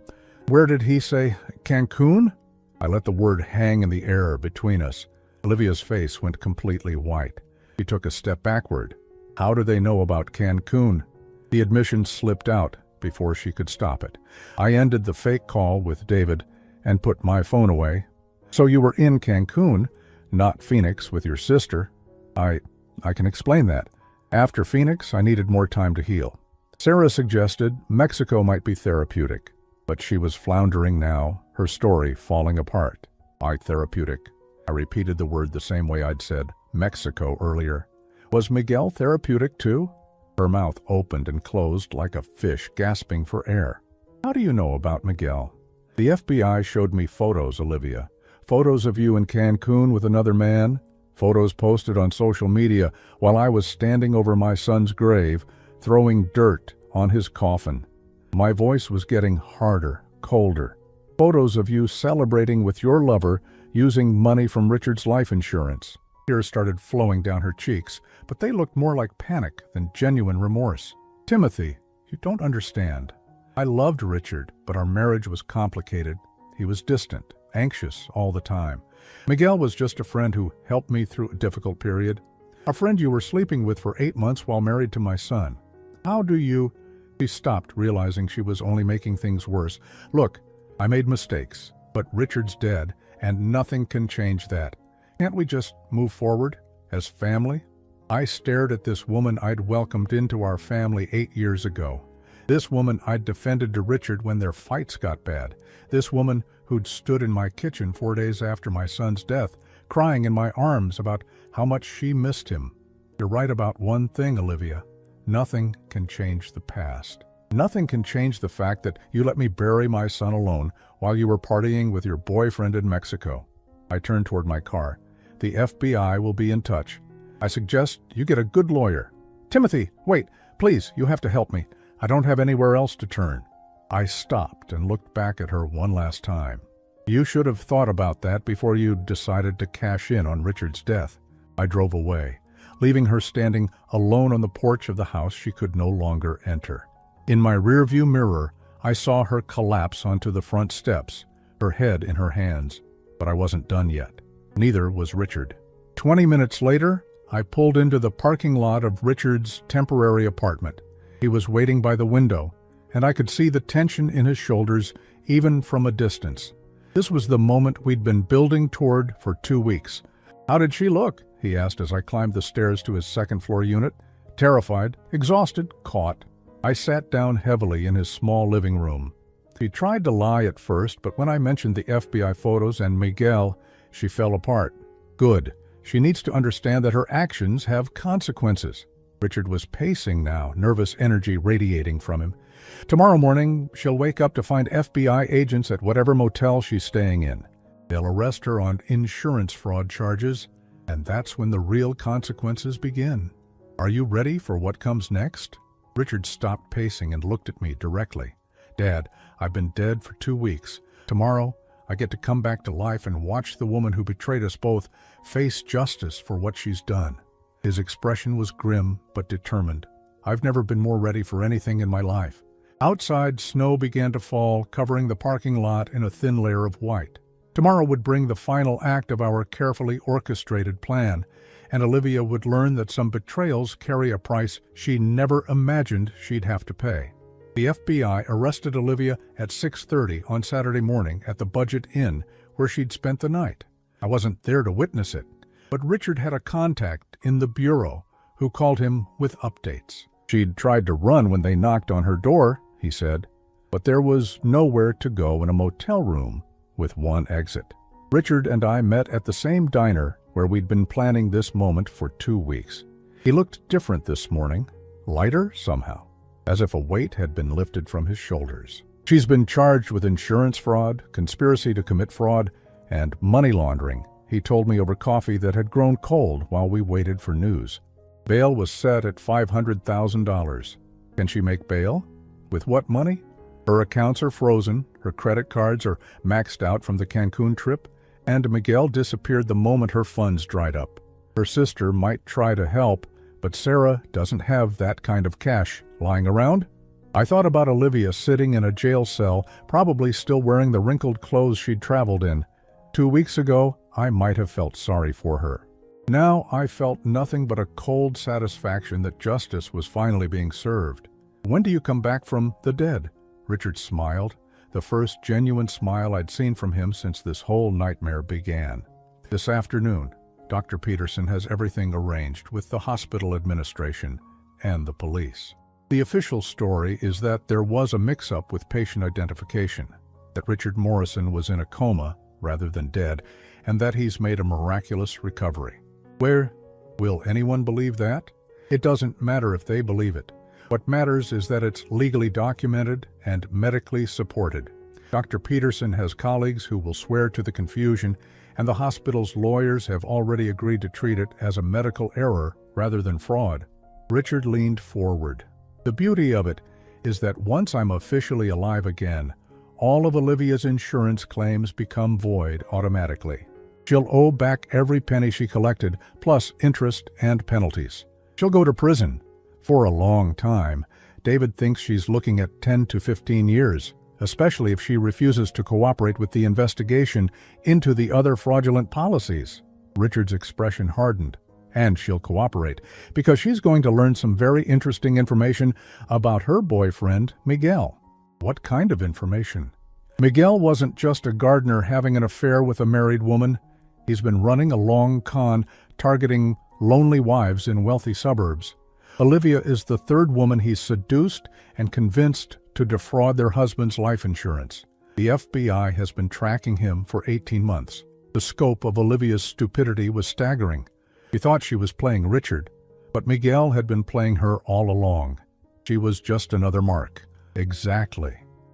where did he say, Cancun?" I let the word hang in the air between us. Olivia's face went completely white. She took a step backward. "How do they know about Cancun?" The admission slipped out before she could stop it. I ended the fake call with David and put my phone away. "So you were in Cancun, not Phoenix, with your sister." I can explain that. After Phoenix, I needed more time to heal. Sarah suggested Mexico might be therapeutic, but she was floundering now, her story falling apart. Therapeutic. I repeated the word the same way I'd said Mexico earlier. "Was Miguel therapeutic too?" Her mouth opened and closed like a fish gasping for air. "How do you know about Miguel?" "The FBI showed me photos, Olivia. Photos of you in Cancun with another man. Photos posted on social media while I was standing over my son's grave, throwing dirt on his coffin." My voice was getting harder, colder. "Photos of you celebrating with your lover using money from Richard's life insurance." Tears started flowing down her cheeks, but they looked more like panic than genuine remorse. "Timothy, you don't understand. I loved Richard, but our marriage was complicated. He was distant, anxious all the time. Miguel was just a friend who helped me through a difficult period. A friend you were sleeping with for 8 months while married to my son. How do you—" She stopped, realizing she was only making things worse. "Look, I made mistakes, but Richard's dead, and nothing can change that. Can't we just move forward as family? I stared at this woman I'd welcomed into our family 8 years ago. This woman I'd defended to Richard when their fights got bad. This woman who'd stood in my kitchen 4 days after my son's death, crying in my arms about how much she missed him. You're right about one thing, Olivia. Nothing can change the past. Nothing can change the fact that you let me bury my son alone while you were partying with your boyfriend in Mexico. I turned toward my car. The FBI will be in touch. I suggest you get a good lawyer. Timothy, wait, please, you have to help me. I don't have anywhere else to turn. I stopped and looked back at her one last time. You should have thought about that before you decided to cash in on Richard's death. I drove away, leaving her standing alone on the porch of the house she could no longer enter. In my rearview mirror, I saw her collapse onto the front steps, her head in her hands. But I wasn't done yet. Neither was Richard. 20 minutes later, I pulled into the parking lot of Richard's temporary apartment. He was waiting by the window, and I could see the tension in his shoulders even from a distance. This was the moment we'd been building toward for 2 weeks. How did she look? He asked as I climbed the stairs to his second-floor unit. Terrified, exhausted, caught. I sat down heavily in his small living room. She tried to lie at first, but when I mentioned the FBI photos and Miguel, she fell apart. Good. She needs to understand that her actions have consequences. Richard was pacing now, nervous energy radiating from him. Tomorrow morning, she'll wake up to find FBI agents at whatever motel she's staying in. They'll arrest her on insurance fraud charges, and that's when the real consequences begin. Are you ready for what comes next? Richard stopped pacing and looked at me directly. Dad, I've been dead for 2 weeks. Tomorrow, I get to come back to life and watch the woman who betrayed us both face justice for what she's done. His expression was grim but determined. I've never been more ready for anything in my life. Outside, snow began to fall, covering the parking lot in a thin layer of white. Tomorrow would bring the final act of our carefully orchestrated plan, and Olivia would learn that some betrayals carry a price she never imagined she'd have to pay. The FBI arrested Olivia at 6:30 on Saturday morning at the Budget Inn, where she'd spent the night. I wasn't there to witness it, but Richard had a contact in the bureau who called him with updates. She'd tried to run when they knocked on her door, he said, but there was nowhere to go in a motel room with one exit. Richard and I met at the same diner where we'd been planning this moment for 2 weeks. He looked different this morning, lighter somehow, as if a weight had been lifted from his shoulders. She's been charged with insurance fraud, conspiracy to commit fraud, and money laundering, he told me over coffee that had grown cold while we waited for news. Bail was set at $500,000. Can she make bail? With what money? Her accounts are frozen, her credit cards are maxed out from the Cancún trip, and Miguel disappeared the moment her funds dried up. Her sister might try to help, but Sarah doesn't have that kind of cash lying around. I thought about Olivia sitting in a jail cell, probably still wearing the wrinkled clothes she'd traveled in. 2 weeks ago, I might have felt sorry for her. Now I felt nothing but a cold satisfaction that justice was finally being served. When do you come back from the dead? Richard smiled, the first genuine smile I'd seen from him since this whole nightmare began. This afternoon, Dr. Peterson has everything arranged with the hospital administration and the police. The official story is that there was a mix-up with patient identification, that Richard Morrison was in a coma rather than dead, and that he's made a miraculous recovery. Where will anyone believe that? It doesn't matter if they believe it. What matters is that it's legally documented and medically supported. Dr. Peterson has colleagues who will swear to the confusion, and the hospital's lawyers have already agreed to treat it as a medical error rather than fraud. Richard leaned forward. The beauty of it is that once I'm officially alive again, all of Olivia's insurance claims become void automatically. She'll owe back every penny she collected, plus interest and penalties. She'll go to prison. For a long time. David thinks she's looking at 10 to 15 years, especially if she refuses to cooperate with the investigation into the other fraudulent policies. Richard's expression hardened. And she'll cooperate, because she's going to learn some very interesting information about her boyfriend, Miguel. What kind of information? Miguel wasn't just a gardener having an affair with a married woman. He's been running a long con targeting lonely wives in wealthy suburbs. Olivia is the third woman he's seduced and convinced to defraud their husband's life insurance. The FBI has been tracking him for 18 months. The scope of Olivia's stupidity was staggering. She thought she was playing Richard, but Miguel had been playing her all along. She was just another mark. Exactly.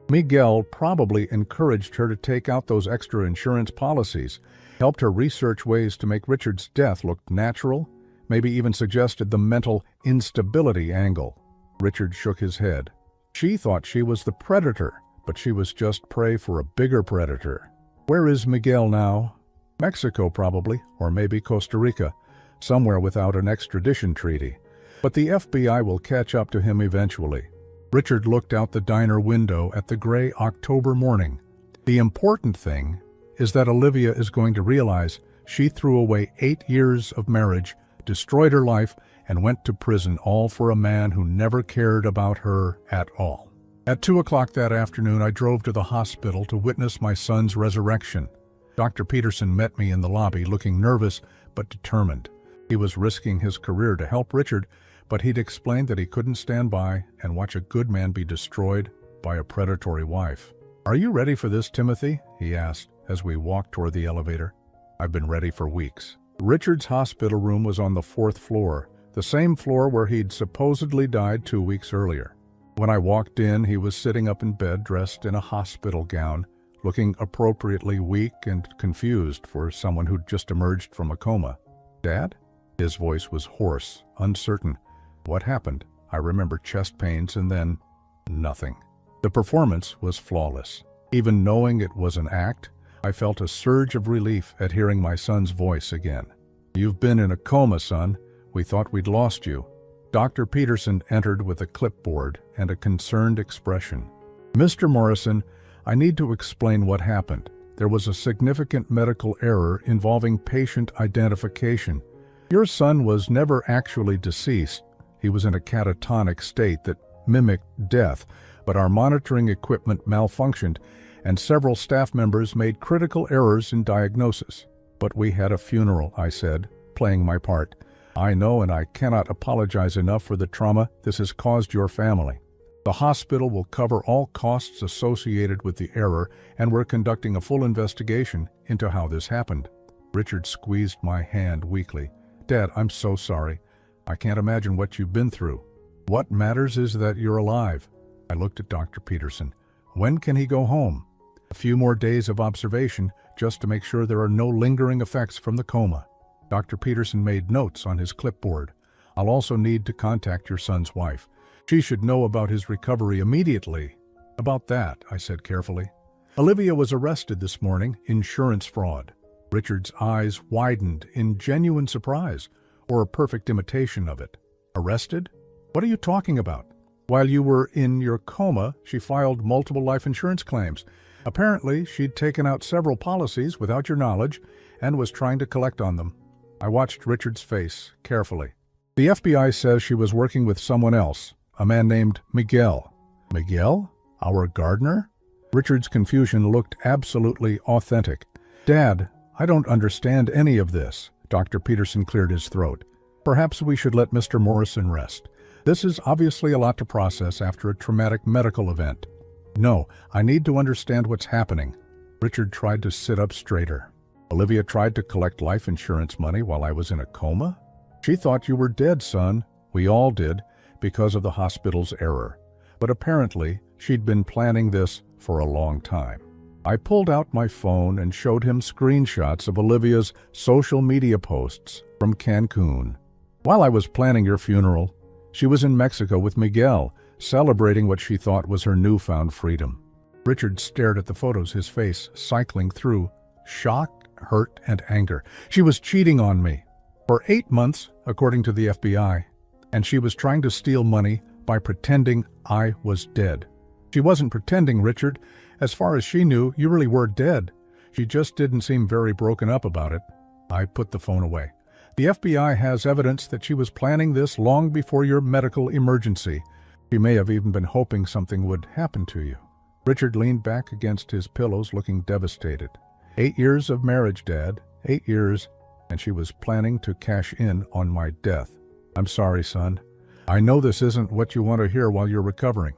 Miguel probably encouraged her to take out those extra insurance policies, helped her research ways to make Richard's death look natural, maybe even suggested the mental instability angle. Richard shook his head. She thought she was the predator, but she was just prey for a bigger predator. Where is Miguel now? Mexico probably, or maybe Costa Rica, somewhere without an extradition treaty. But the FBI will catch up to him eventually. Richard looked out the diner window at the gray October morning. The important thing is that Olivia is going to realize she threw away 8 years of marriage, destroyed her life, and went to prison, all for a man who never cared about her at all. At 2 o'clock that afternoon, I drove to the hospital to witness my son's resurrection. Dr. Peterson met me in the lobby, looking nervous but determined. He was risking his career to help Richard, but he'd explained that he couldn't stand by and watch a good man be destroyed by a predatory wife. "Are you ready for this, Timothy?" he asked as we walked toward the elevator. "I've been ready for weeks." Richard's hospital room was on the 4th floor, the same floor where he'd supposedly died 2 weeks earlier. When I walked in, he was sitting up in bed dressed in a hospital gown, looking appropriately weak and confused for someone who'd just emerged from a coma. "Dad?" His voice was hoarse, uncertain. "What happened?" I remember chest pains and then nothing. The performance was flawless. Even knowing it was an act, I felt a surge of relief at hearing my son's voice again. "You've been in a coma, son. We thought we'd lost you." Dr. Peterson entered with a clipboard and a concerned expression. "Mr. Morrison, I need to explain what happened. There was a significant medical error involving patient identification. Your son was never actually deceased. He was in a catatonic state that mimicked death, but our monitoring equipment malfunctioned, and several staff members made critical errors in diagnosis. But we had a funeral," I said, playing my part. "I know, and I cannot apologize enough for the trauma this has caused your family. The hospital will cover all costs associated with the error, and we're conducting a full investigation into how this happened." Richard squeezed my hand weakly. "Dad, I'm so sorry. I can't imagine what you've been through. What matters is that you're alive." I looked at Dr. Peterson. "When can he go home?" "A few more days of observation, just to make sure there are no lingering effects from the coma." Dr. Peterson made notes on his clipboard. "I'll also need to contact your son's wife. She should know about his recovery immediately." "About that," I said carefully. "Olivia was arrested this morning, insurance fraud." Richard's eyes widened in genuine surprise, or a perfect imitation of it. "Arrested? What are you talking about?" "While you were in your coma, she filed multiple life insurance claims. Apparently, she'd taken out several policies without your knowledge and was trying to collect on them." I watched Richard's face carefully. "The FBI says she was working with someone else, a man named Miguel." "Miguel? Our gardener?" Richard's confusion looked absolutely authentic. "Dad, I don't understand any of this." Dr. Peterson cleared his throat. "Perhaps we should let Mr. Morrison rest. This is obviously a lot to process after a traumatic medical event." "No, I need to understand what's happening." Richard tried to sit up straighter. "Olivia tried to collect life insurance money while I was in a coma? She thought you were dead, son. We all did, because of the hospital's error. But apparently, she'd been planning this for a long time." I pulled out my phone and showed him screenshots of Olivia's social media posts from Cancun. "While I was planning your funeral, she was in Mexico with Miguel, celebrating what she thought was her newfound freedom." Richard stared at the photos, his face cycling through shock, hurt, and anger. "She was cheating on me for 8 months, according to the FBI, and she was trying to steal money by pretending I was dead." "She wasn't pretending, Richard. As far as she knew, you really were dead. She just didn't seem very broken up about it." I put the phone away. "The FBI has evidence that she was planning this long before your medical emergency. She may have even been hoping something would happen to you." Richard leaned back against his pillows, looking devastated. 8 years of marriage, Dad. 8 years, and she was planning to cash in on my death. I'm sorry, son. I know this isn't what you want to hear while you're recovering.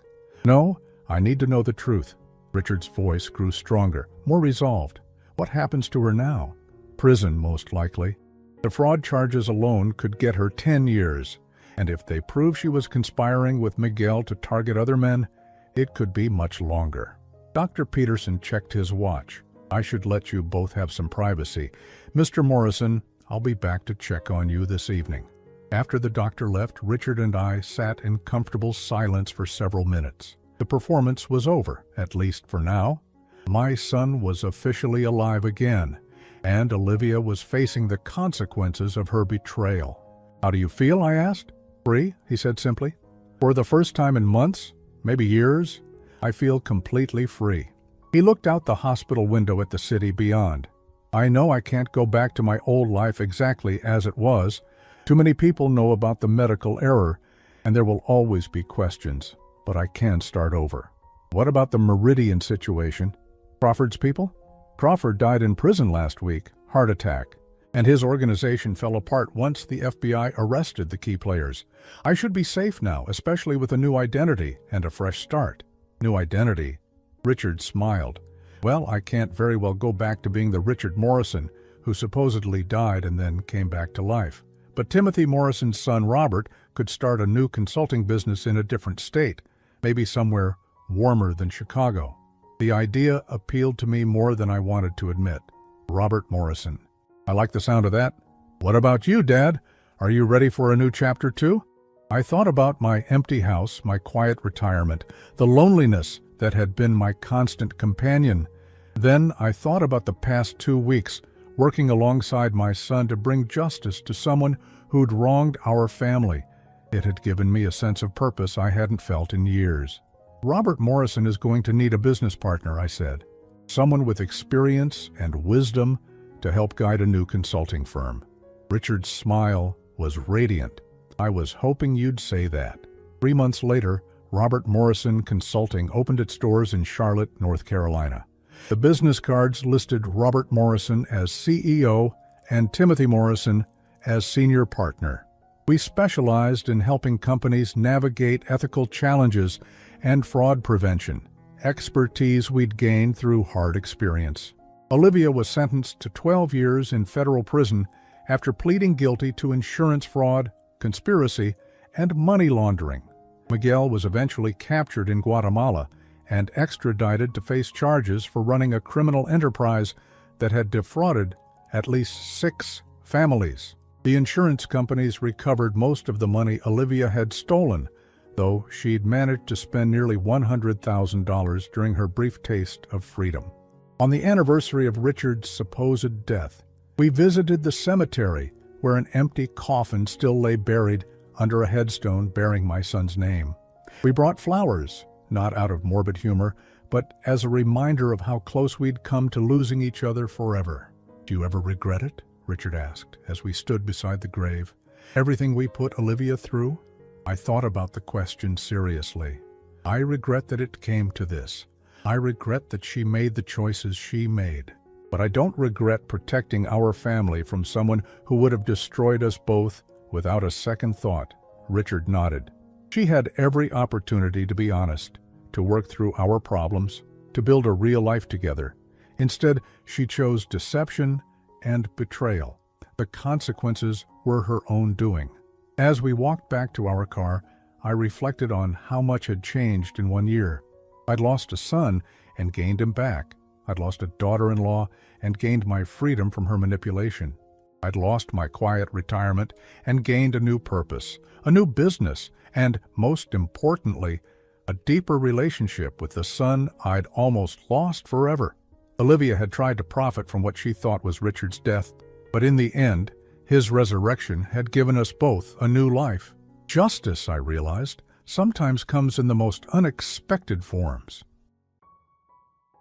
No, I need to know the truth. Richard's voice grew stronger, more resolved. What happens to her now? Prison, most likely. The fraud charges alone could get her 10 years, and if they prove she was conspiring with Miguel to target other men, it could be much longer. Dr. Peterson checked his watch. I should let you both have some privacy. Mr. Morrison, I'll be back to check on you this evening. After the doctor left, Richard and I sat in comfortable silence for several minutes. The performance was over, at least for now. My son was officially alive again, and Olivia was facing the consequences of her betrayal. How do you feel? I asked. Free, he said simply. For the first time in months, maybe years, I feel completely free. He looked out the hospital window at the city beyond. I know I can't go back to my old life exactly as it was. Too many people know about the medical error, and there will always be questions, but I can start over. What about the Meridian situation? Crawford's people? Crawford died in prison last week, heart attack, and his organization fell apart once the FBI arrested the key players. I should be safe now, especially with a new identity and a fresh start. New identity? Richard smiled. Well, I can't very well go back to being the Richard Morrison who supposedly died and then came back to life. But Timothy Morrison's son Robert could start a new consulting business in a different state, maybe somewhere warmer than Chicago. The idea appealed to me more than I wanted to admit. Robert Morrison. I like the sound of that. What about you, Dad? Are you ready for a new chapter too? I thought about my empty house, my quiet retirement, the loneliness that had been my constant companion. Then I thought about the past 2 weeks, working alongside my son to bring justice to someone who'd wronged our family. It had given me a sense of purpose I hadn't felt in years. Robert Morrison is going to need a business partner, I said. Someone with experience and wisdom to help guide a new consulting firm. Richard's smile was radiant. I was hoping you'd say that. 3 months later, Robert Morrison Consulting opened its doors in Charlotte, North Carolina. The business cards listed Robert Morrison as CEO and Timothy Morrison as senior partner. We specialized in helping companies navigate ethical challenges and fraud prevention, expertise we'd gained through hard experience. Olivia was sentenced to 12 years in federal prison after pleading guilty to insurance fraud, conspiracy, and money laundering. Miguel was eventually captured in Guatemala and extradited to face charges for running a criminal enterprise that had defrauded at least 6 families. The insurance companies recovered most of the money Olivia had stolen, though she'd managed to spend nearly $100,000 during her brief taste of freedom. On the anniversary of Richard's supposed death, we visited the cemetery where an empty coffin still lay buried under a headstone bearing my son's name. We brought flowers, not out of morbid humor, but as a reminder of how close we'd come to losing each other forever. Do you ever regret it? Richard asked as we stood beside the grave. Everything we put Olivia through? I thought about the question seriously. I regret that it came to this. I regret that she made the choices she made. But I don't regret protecting our family from someone who would have destroyed us both without a second thought. Richard nodded. She had every opportunity to be honest, to work through our problems, to build a real life together. Instead, she chose deception and betrayal. The consequences were her own doing. As we walked back to our car, I reflected on how much had changed in 1 year. I'd lost a son and gained him back. I'd lost a daughter-in-law and gained my freedom from her manipulation. I'd lost my quiet retirement and gained a new purpose, a new business, and, most importantly, a deeper relationship with the son I'd almost lost forever. Olivia had tried to profit from what she thought was Richard's death, but in the end, his resurrection had given us both a new life. Justice, I realized, sometimes comes in the most unexpected forms.